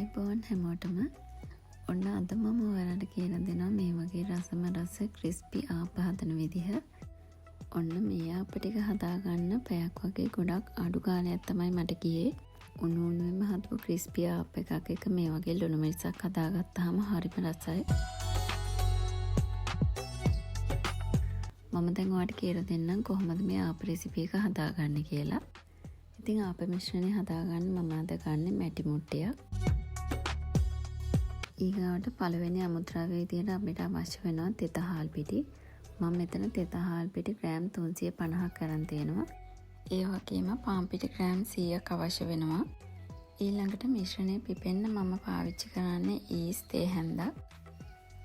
ආයිබෝන් හැමෝටම ඔන්න අද මම ඔයාලට කියලා දෙනවා මේ වගේ රසම රස ක්‍රිස්පි ආප හදන විදිහ. ඔන්න මේ ආප ටික හදාගන්න පැයක් වගේ ගොඩක් අඩු කාලයක් තමයි මට ගියේ. උණු උණුවෙන්ම හදපු ක්‍රිස්පි ආප එකක් එක මේ වගේ ලුණු මිරිසක් හදාගත්තාම හරිම රසයි. මම දැන් ඔයාලට කියලා දෙන්නම් කොහොමද මේ ආප රෙසිපි එක හදාගන්නේ කියලා. ඉතින් ආප මිශ්‍රණය හදාගන්න මම අද ගන්නේ මැටි මුට්ටියක්. ඊගාවට පළවෙනි අමුද්‍රව්‍ය විදියට අපිට අවශ්‍ය වෙනවා තෙත හාල් පිටි. මම මෙතන තෙත හාල් පිටි ග්‍රෑම් 350ක් අරන් තියෙනවා. ඒ වගේම පාන් පිටි ග්‍රෑම් 100ක් අවශ්‍ය වෙනවා. ඊළඟට මිශ්‍රණය පිපෙන්න මම පාවිච්චි කරන්නේ ඊස් තේ හැන්දක්.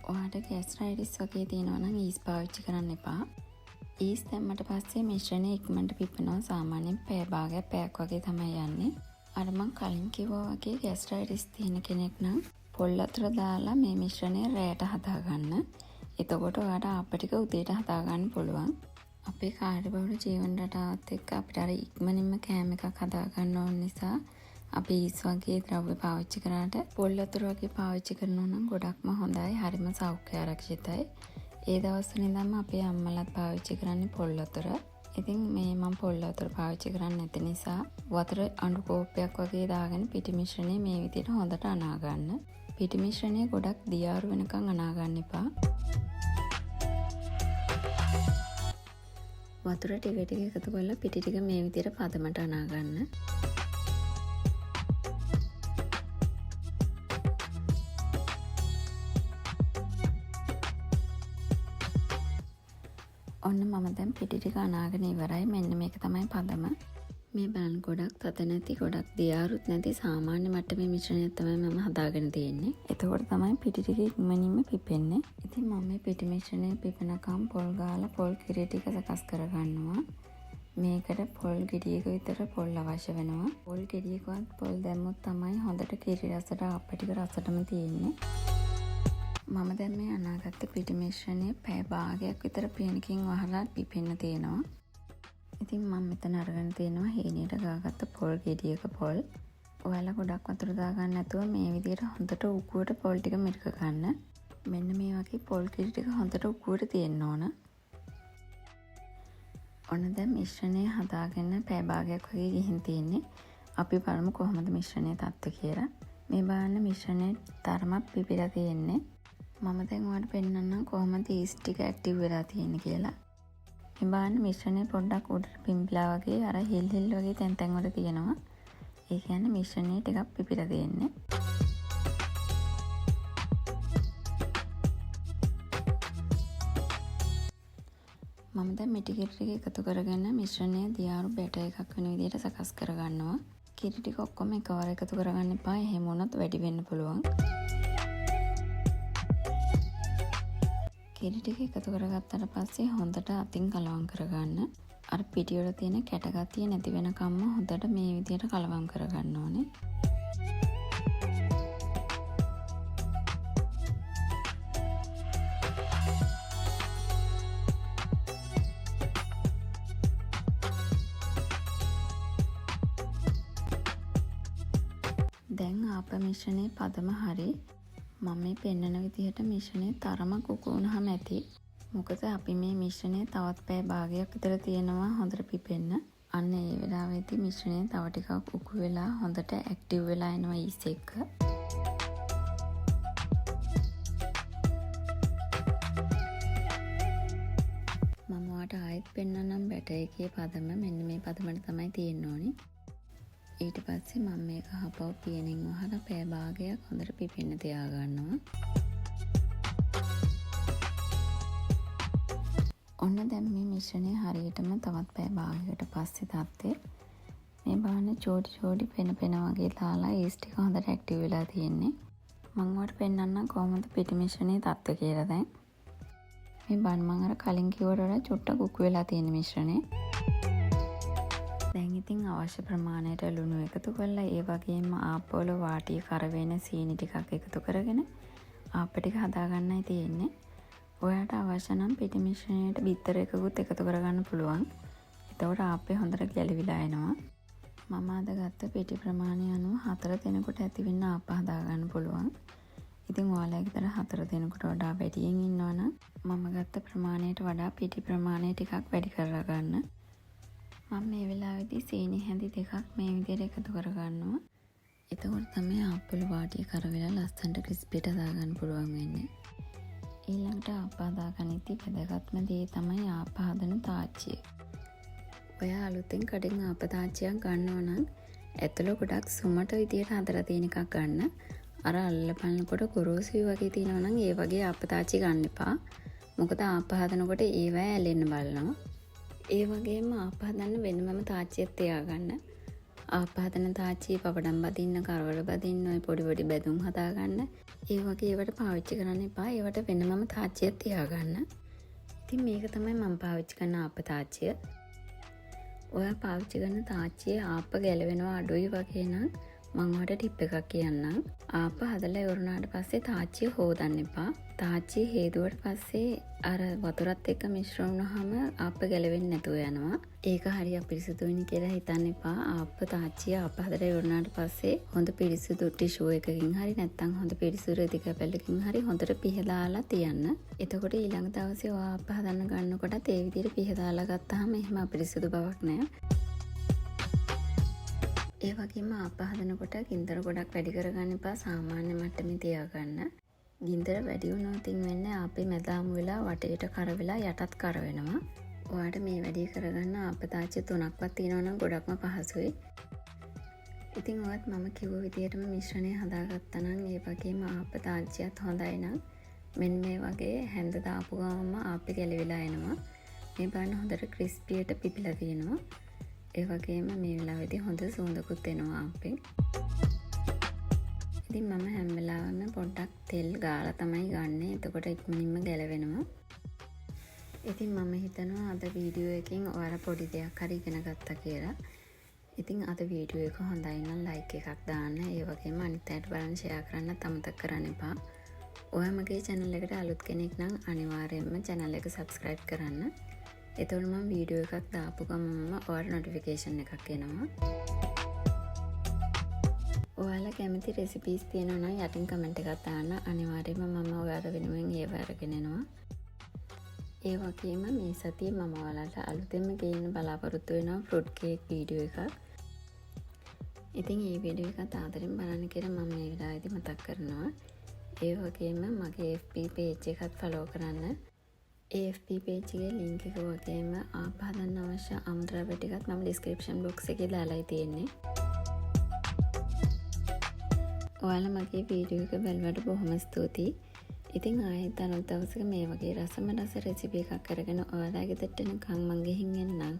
ඔයාලට ગેස්ට්‍රයිටිස් වගේ තියෙනවා නම් ඊස් පාවිච්චි කරන්න එපා. ඊස් දැම්මට පස්සේ මිශ්‍රණය ඉක්මනට පිපෙනවා. සාමාන්‍යයෙන් පැය භාගයක් පැයක් වගේ තමයි යන්නේ. අර මං කලින් කිව්වා වගේ ગેස්ට්‍රයිටිස් තියෙන කෙනෙක් නම් පොල් වතුර දාලා මේ මිශ්‍රණය රැයට හදාගන්න. එතකොට ඔයාලට ආප ටික උදේට හදාගන්න පුළුවන්. අපේ කාර්යබහුල ජීවන රටාවත් එක්ක අපිට අර ඉක්මනින්ම කෑම එකක් හදාගන්න ඕන නිසා අපි ඊස් වගේ ද්‍රව්‍ය පාවිච්චි කරාට පොල් වතුර වගේ පාවිච්චි කරනවා නම් ගොඩක්ම හොඳයි. හරිම සෞඛ්‍ය ආරක්ෂිතයි. ඒ දවස්වල ඉඳන්ම අපේ අම්මලාත් පාවිච්චි කරන්නේ පොල් වතුර. ඉතින් මේ මම පොල් වතුර පාවිච්චි කරන්නේ නැති නිසා වතුර අඬු කෝප්පයක් වගේ දාගෙන පිටි මිශ්‍රණය මේ විදිහට හොඳට අනා ගන්න. පිටි මිශ්‍රණය ගොඩක් දියාරු වෙනකන් අනා ගන්න එපා. වතුර ටික ටික එකතු කරලා පිටි ටික මේ විදිහට පදමට අනා ගන්න. ඔන්න මම දැන් පිටි ටික අනාගෙන ඉවරයි. මෙන්න මේක තමයි පදම. මේ බලන්න ගොඩක් තද නැති ගොඩක් දියාරුත් නැති සාමාන්‍ය මට්ටමේ මිශ්‍රණයක් තමයි මම හදාගෙන තියෙන්නේ. එතකොට තමයි පිටි ටික ඉක්මනින්ම පිපෙන්නේ. ඉතින් මම මේ පිටි මිශ්‍රණය පිපෙනකම් පොල් ගාලා පොල් කිරි ටික සකස් කරගන්නවා. මේකට පොල් ගෙඩියක විතර පොල් අවශ්‍ය වෙනවා. පොල් ගෙඩියකවත් පොල් දැම්මොත් තමයි හොඳට කිරි රසට ආප ටික රසටම තියෙන්නේ. මම දැන් මේ අනාගත්ත පිටි මිශ්‍රණය පැය භාගයක් විතර පියනකින් වහලා පිපෙන්න තියෙනවා. ඉතින් මම මෙතන අරගෙන තියෙනවා හීනියට ගාගත්ත පොල් ගෙඩියක පොල්. ඔයාලා ගොඩක් වතුර දාගන්න නැතුව මේ විදිහට හොඳට උකුවට පොල් ටික මිරික ගන්න. මෙන්න මේ වගේ පොල් කිරි ටික හොඳට උකුවට තියෙන්න ඕන. ඔන්න දැන් මිශ්‍රණය හදාගෙන පැය භාගයක් වගේ ගිහින් තියෙන්නේ. අපි බලමු කොහොමද මිශ්‍රණය තත්ත්වය කියලා. මේ බලන්න මිශ්‍රණය තරමක් පිපිලා තියෙන්නේ. මම දැන් ඔයාලට පෙන්නන්නම් කොහොමද ඊස් ටික ඇක්ටිව් වෙලා තියෙන්නේ කියලා. මේ බලන්න මිශ්‍රණය පොඩ්ඩක් උඩට පිම්පිලා වගේ අර හිල් හිල් වගේ තැන් තැන් වල තියෙනවා. ඒ කියන්නේ මිශ්‍රණය ටිකක් පිපිලා තියෙන්නේ. මම දැන් මිටි කිරි ටික එකතු කරගෙන මිශ්‍රණය දියාරු බැටර් එකක් වෙන විදිහට සකස් කරගන්නවා. කිරි ටික ඔක්කොම එකවර එකතු කරගන්න එපා. එහෙම වුණොත් වැඩි වෙන්න පුළුවන්. කිරි ටික එකතු කරගත්තට පස්සේ හොඳට අතින් කලවම් කරගන්න. අර පිටි වල තියෙන කැට ගතිය නැති වෙනකම්ම හොඳට මේ විදිහට කලවම් කරගන්න ඕනේ. දැන් ආප මිශ්‍රණයේ පදම හරි. මම මේ පෙන්නන විදිහට මිශ්‍රණය තරමක් උකු වුණාම ඇති. මොකද අපි මේ මිශ්‍රණය තවත් පැය භාගයක් විතර තියෙනවා හොඳට පිපෙන්න. අන්න ඒ වෙලාවෙදී මිශ්‍රණය තව ටිකක් උකු වෙලා හොඳට ඇක්ටිව් වෙලා එනවා ඊස් එක. මම ඔයාලට ආයෙත් පෙන්නන්නම් බැටර් එකේ පදම. මෙන්න මේ පදමට තමයි තියෙන්න ඕනේ. ඊට පස්සේ මම මේක හපව පියනෙන් වහලා පැය භාගයක් හොඳට පිපෙන්න තියාගන්නවා. ඔන්න දැන් මේ මිශ්‍රණය හරියටම තවත් පැය භාගයකට පස්සේ තත්ත්වය. මේ බලන්න චෝටි පෙන වගේ දාලා ඊස් ටික හොඳට ඇක්ටිව් වෙලා තියෙන්නේ. මම ඔයාලට පෙන්නන්නම් කොහොමද පිටි මිශ්‍රණයේ තත්ත්වය කියලා දැන්. මේ බන් මම අර කලින් කිව්වට වඩා චුට්ටක් උකු වෙලා තියෙන මිශ්‍රණය. දැන් ඉතින් අවශ්‍ය ප්‍රමාණයට ලුණු එකතු කරලා ඒ වගේම ආපවල වාටිය කරවෙන සීනි ටිකක් එකතු කරගෙන ආප ටික හදාගන්නයි තියෙන්නේ. ඔයාලට අවශ්‍ය නම් පිටි මිශ්‍රණයට බිත්තර එකකුත් එකතු කරගන්න පුළුවන්. එතකොට ආපේ හොඳට ගැලවිලා එනවා. මම අද ගත්ත පිටි ප්‍රමාණය අනුව 4 දෙනෙකුට ඇති වෙන්න ආප හදා ගන්න පුළුවන්. ඉතින් ඔයාලා ගෙදර 4 දෙනෙකුට වඩා වැඩියෙන් ඉන්නවනම් මම ගත්ත ප්‍රමාණයට වඩා පිටි ප්‍රමාණය ටිකක් වැඩි කරලා ගන්න. මම මේ වෙලාවේදී සීනි හැඳි දෙකක් මේ විදිහට එකතු කරගන්නවා. එතකොට තමයි ආප්පල වාටිය කරවෙලා ලස්සනට ක්‍රිස්පිට හදාගන්න පුළුවන් වෙන්නේ. ඊළඟට ආප හදාගනිද්දී වැදගත්ම දේ තමයි ආප හදන තාච්චිය. ඔයා අලුතෙන් කඩෙන් ආප තාච්චියක් ගන්නවා නම් ඇතුළ ගොඩක් සුමට විදියට හදලා තියෙන එකක් ගන්න. අර අල්ල බලනකොට ගොරෝසුයි වගේ තියෙනවා නම් ඒ වගේ ආප තාච්චි ගන්න එපා. මොකද ආප හදනකොට ඒවැය ඇලෙන්න බලනවා. ඒ වගේම ආප හදන්න වෙනමම තාච්චියක් තියාගන්න. ආප හදන තාච්චිය පපඩම් බදින්න, කරවල බදින්න, ඔය පොඩි පොඩි බැදුම් හදාගන්න. ඒ වගේ ඒවට පාවිච්චි කරන්න එපා. ඒවට වෙනමම තාච්චියක් තියාගන්න. ඉතින් මේක තමයි මම පාවිච්චි කරන ආප තාච්චිය. ඔයා පාවිච්චි කරන තාච්චියේ ආප ගැලවෙනවා අඩුයි වගේ නම් මම ඔයාලට ටිප් එකක් කියන්නම්. ආප හදලා ඉවරනාට පස්සේ තාච්චිය හොදන්න එපා. තාච්චිය හේදුවට පස්සේ අර වතුරත් එක්ක මිශ්‍ර වුණාම ආප ගැලවෙන්නේ නැතුව යනවා. ඒක හරිය අපිරිසුදුයිනි කියලා හිතන්න එපා. ආප තාච්චිය ආප හදලා ඉවරනාට පස්සේ හොඳ පිරිසුදු ටිෂු එකකින් හරි නැත්නම් හොඳ පිරිසුදු රෙදි කැපල්ලකින් හරි හොඳට පිහදාලා තියන්න. එතකොට ඊළඟ දවසේ ඔයා ආප හදන්න ගන්නකොටත් ඒ විදිහට පිහදාලා ගත්තාම එහෙම අපිරිසුදු බවක් නැහැ. ඒ වගේම ආප හදනකොට ගින්දර ගොඩක් වැඩි කරගන්න එපා. සාමාන්‍ය මට්ටමේ තියාගන්න. ගින්දර වැඩි වුණොත් වෙන්නේ ආපේ මැදාමු වෙලා වටේට කර වෙලා යටත් කර වෙනවා. ඔයාලට මේ වැඩි කරගන්න ආප තාච්චි 3ක්වත් තියෙනවා නම් ගොඩක්ම පහසුයි. ඉතින් ඔයත් මම කිව්ව විදිහටම මිශ්‍රණය හදාගත්තා නම් ඒ වගේම ආප තාච්චියත් හොඳයි නම් මෙන්න මේ වගේ හැන්ද දාපු ගමන්ම ආපේ ගැලවිලා එනවා. මේ බලන්න හොඳට ක්‍රිස්පියට පිපිලා තියෙනවා. ඒ වගේම මේ වෙලාවේදී හොඳ සුවඳකුත් එනවා ආපේ. ඉතින් මම හැම වෙලාවෙම පොඩ්ඩක් තෙල් ගාලා තමයි ගන්නෙ. එතකොට ඉක්මනින්ම ගැලවෙනවා. ඉතින් මම හිතනවා අද වීඩියෝ එකෙන් ඔයාලා පොඩි දෙයක් හරි ඉගෙන ගත්තා කියලා. ඉතින් අද වීඩියෝ එක හොඳයි නම් ලයික් එකක් දාන්න. ඒ වගේම අනිත් අයට බලන්න ෂෙයා කරන්නත් අමතක කරන්න එපා. ඔයා මගේ channel එකට අලුත් කෙනෙක් නම් අනිවාර්යයෙන්ම channel එක subscribe කරන්න. එතකොට මම වීඩියෝ එකක් දාපු ගමන්ම ඔයාලට notification එකක් එනවා. ඔයාලා කැමති රෙසිපීස් තියෙනවා නම් යටින් කමෙන්ට් එකක් දාන්න. අනිවාර්යයෙන්ම මම ඔයාලා වෙනුවෙන් ඒව අරගෙන එනවා. ඒ වගේම මේ සතියේ මම ඔයාලට අලුතෙන්ම ගේන්න බලාපොරොත්තු වෙනවා ෆෘට් කේක් වීඩියෝ එකක්. ඉතින් මේ වීඩියෝ එකත් ආදරෙන් බලන්න කියලා මම මේ වෙලාවේදී මතක් කරනවා. ඒ වගේම මගේ FB page එකත් follow කරන්න. ඒ FB page එකේ link එක වගේම ආප හදන්න අවශ්‍ය අමුද්‍රව්‍ය ටිකත් මම description box එකේ දාලායි තියෙන්නේ. ඔයාලා මගේ වීඩියෝ එක බලවට බොහොම ස්තුතියි. ඉතින් ආයෙත් අනිත් දවසක මේ වගේ රසම රස රෙසිපි එකක් අරගෙන ඔයාලා ගෙදරට එනකම් මං ගෙහින් එන්නම්.